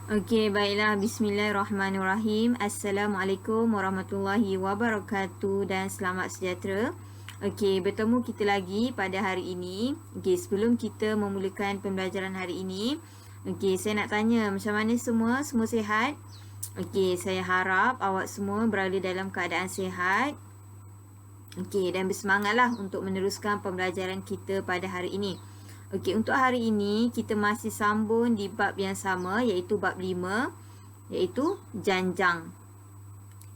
Okey, baiklah. Bismillahirrahmanirrahim. Assalamualaikum warahmatullahi wabarakatuh dan selamat sejahtera. Okey, bertemu kita lagi pada hari ini. Okey, sebelum kita memulakan pembelajaran hari ini, okey, saya nak tanya macam mana semua? Semua sihat? Okey, saya harap awak semua berada dalam keadaan sihat. Okey, dan bersemangatlah untuk meneruskan pembelajaran kita pada hari ini. Okey, untuk hari ini kita masih sambung di bab yang sama iaitu bab 5 iaitu janjang.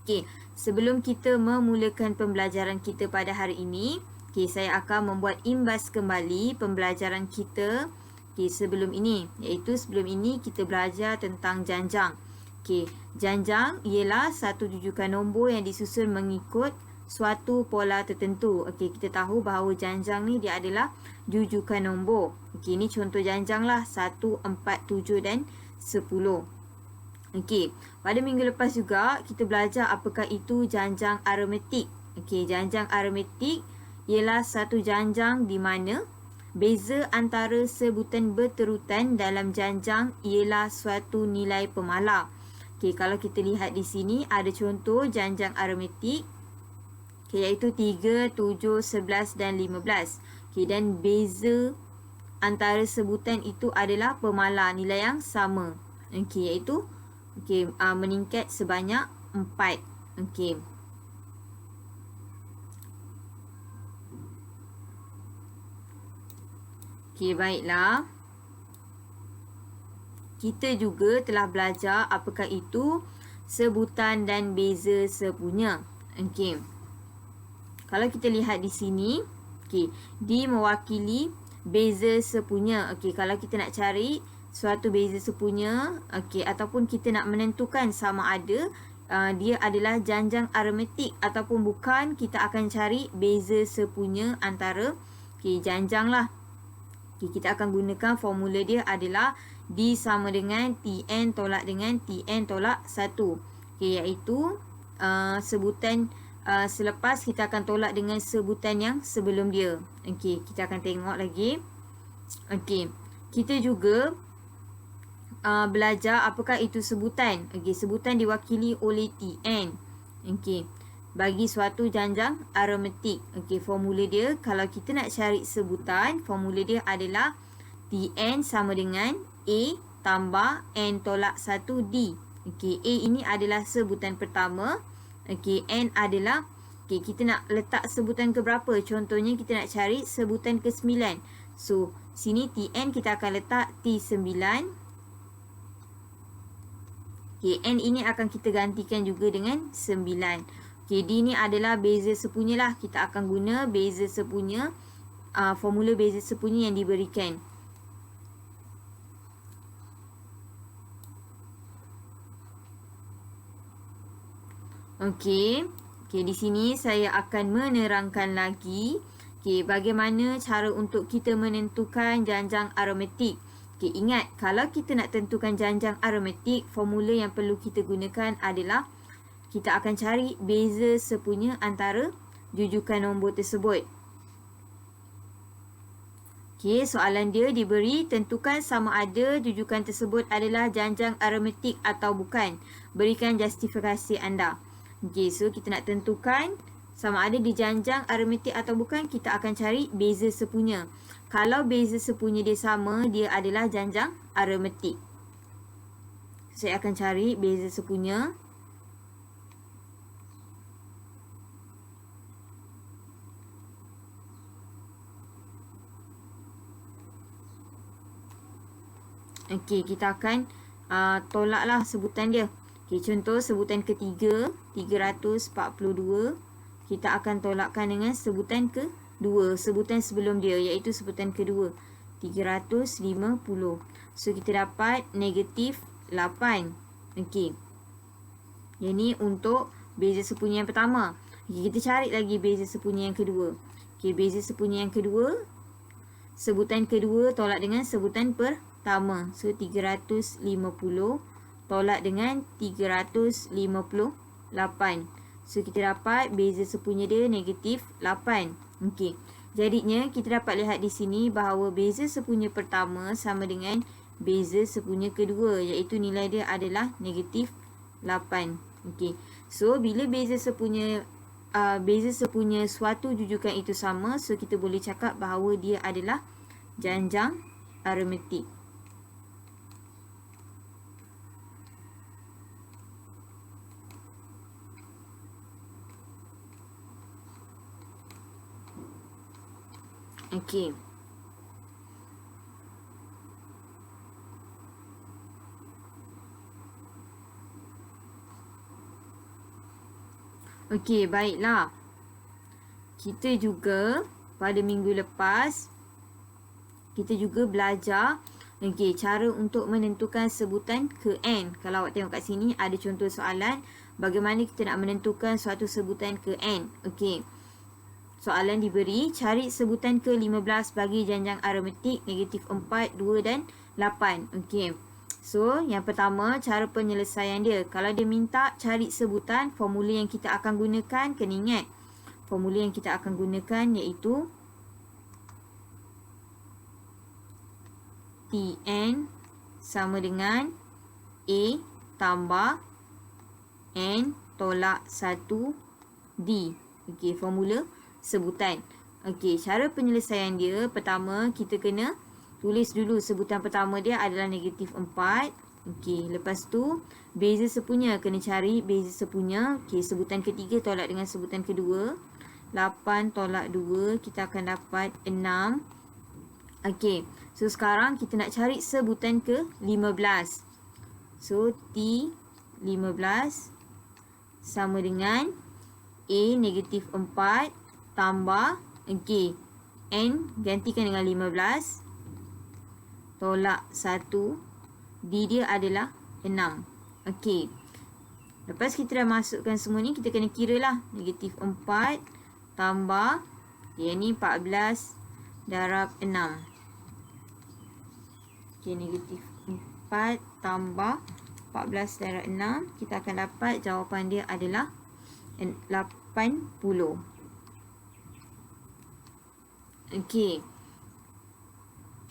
Okey, sebelum kita memulakan pembelajaran kita pada hari ini, okey, saya akan membuat imbas kembali pembelajaran kita sebelum ini iaitu sebelum ini kita belajar tentang janjang. Okey, janjang ialah satu jujukan nombor yang disusun mengikut suatu pola tertentu. Okey, kita tahu bahawa janjang ni dia adalah jujukan nombor. Okey, ini contoh janjang lah 1, 4, 7 dan 10. Okey, pada minggu lepas juga kita belajar apakah itu janjang aritmetik. Okey, janjang aritmetik ialah satu janjang di mana beza antara sebutan berterutan dalam janjang ialah suatu nilai pemalar. Okey, kalau kita lihat di sini ada contoh janjang aritmetik. Okay, iaitu 3, 7, 11 dan 15. Okay, dan beza antara sebutan itu adalah pemalar nilai yang sama. Okay, iaitu meningkat sebanyak 4. Okay. Okay, baiklah. Kita juga telah belajar apakah itu sebutan dan beza sepunya. Okay. Kalau kita lihat di sini, okey, D mewakili beza sepunya. Okey, kalau kita nak cari suatu beza sepunya, okey, ataupun kita nak menentukan sama ada dia adalah janjang aritmetik ataupun bukan, kita akan cari beza sepunya antara janjang lah. Okey, kita akan gunakan formula dia adalah D sama dengan Tn tolak dengan Tn tolak 1. Okey, iaitu sebutan selepas kita akan tolak dengan sebutan yang sebelum dia. Okey, kita akan tengok lagi. Okey, kita juga belajar apakah itu sebutan. Okey, sebutan diwakili oleh Tn. Okey, bagi suatu janjang aritmetik. Okey, formula dia kalau kita nak cari sebutan, formula dia adalah Tn sama dengan A tambah N tolak 1D. Okey, A ini adalah sebutan pertama. Okey, N adalah, okey, kita nak letak sebutan ke berapa? Contohnya kita nak cari sebutan ke 9. So, sini Tn kita akan letak T9. Okey, N ini akan kita gantikan juga dengan 9. Okey, D ni adalah beza sepunya lah. Kita akan guna beza sepunya, formula beza sepunya yang diberikan. Okey, di sini saya akan menerangkan lagi bagaimana cara untuk kita menentukan janjang aritmetik. Okey, ingat kalau kita nak tentukan janjang aritmetik, formula yang perlu kita gunakan adalah kita akan cari beza sepunya antara jujukan nombor tersebut. Okey, soalan dia diberi tentukan sama ada jujukan tersebut adalah janjang aritmetik atau bukan. Berikan justifikasi anda. Okey, so kita nak tentukan sama ada di janjang aritmetik atau bukan, kita akan cari beza sepunya. Kalau beza sepunya dia sama, dia adalah janjang aritmetik. Saya akan cari beza sepunya. Okey, kita akan tolaklah sebutan dia. Okey, contoh sebutan ketiga 342, kita akan tolakkan dengan sebutan kedua, sebutan sebelum dia iaitu sebutan kedua 350. So kita dapat negatif 8. Okey, yang ni untuk beza sepunya yang pertama. Okey, kita cari lagi beza sepunya yang kedua. Okey, beza sepunya yang kedua, sebutan kedua tolak dengan sebutan pertama. So 350 tolak dengan 358. So kita dapat beza sepunya dia negatif 8. Okey. Jadinya kita dapat lihat di sini bahawa beza sepunya pertama sama dengan beza sepunya kedua, iaitu nilai dia adalah negatif 8. Okey. So bila beza sepunya suatu jujukan itu sama, so kita boleh cakap bahawa dia adalah janjang aritmetik. Okey. Okey, baiklah. Kita juga pada minggu lepas kita juga belajar cara untuk menentukan sebutan ke n. Kalau awak tengok kat sini ada contoh soalan bagaimana kita nak menentukan suatu sebutan ke n. Okey. Soalan diberi, cari sebutan ke 15 bagi janjang aritmetik negatif 4, 2 dan 8. Okey. So, yang pertama, cara penyelesaian dia. Kalau dia minta cari sebutan, formula yang kita akan gunakan, kena ingat. Formula yang kita akan gunakan iaitu Tn sama dengan A tambah N tolak 1D. Okey, formula sebutan. Okey, cara penyelesaian dia, pertama kita kena tulis dulu sebutan pertama dia adalah negatif 4. Okey, lepas tu beza sepunya, kena cari beza sepunya. Okey, sebutan ketiga tolak dengan sebutan kedua. 8 tolak 2, kita akan dapat 6. Okey, so sekarang kita nak cari sebutan ke 15. So, T15 sama dengan A negatif 4 tambah, okey, N gantikan dengan 15 tolak 1, D dia adalah 6. Okey, lepas kita dah masukkan semua ni, kita kena kira lah. Negatif 4 tambah, yang ni 14 darab 6. Okey, negatif 4 tambah 14 darab 6, kita akan dapat jawapan dia adalah 80. Okey.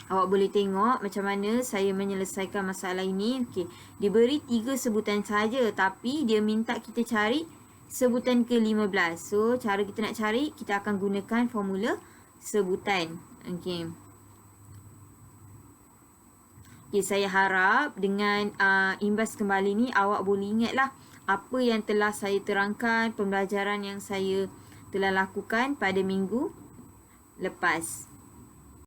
Awak boleh tengok macam mana saya menyelesaikan masalah ini. Okey, diberi 3 sebutan saja tapi dia minta kita cari sebutan ke-15. So, cara kita nak cari, kita akan gunakan formula sebutan. Okey. Okay, saya harap dengan imbas kembali ni awak boleh ingatlah apa yang telah saya terangkan, pembelajaran yang saya telah lakukan pada minggu lepas.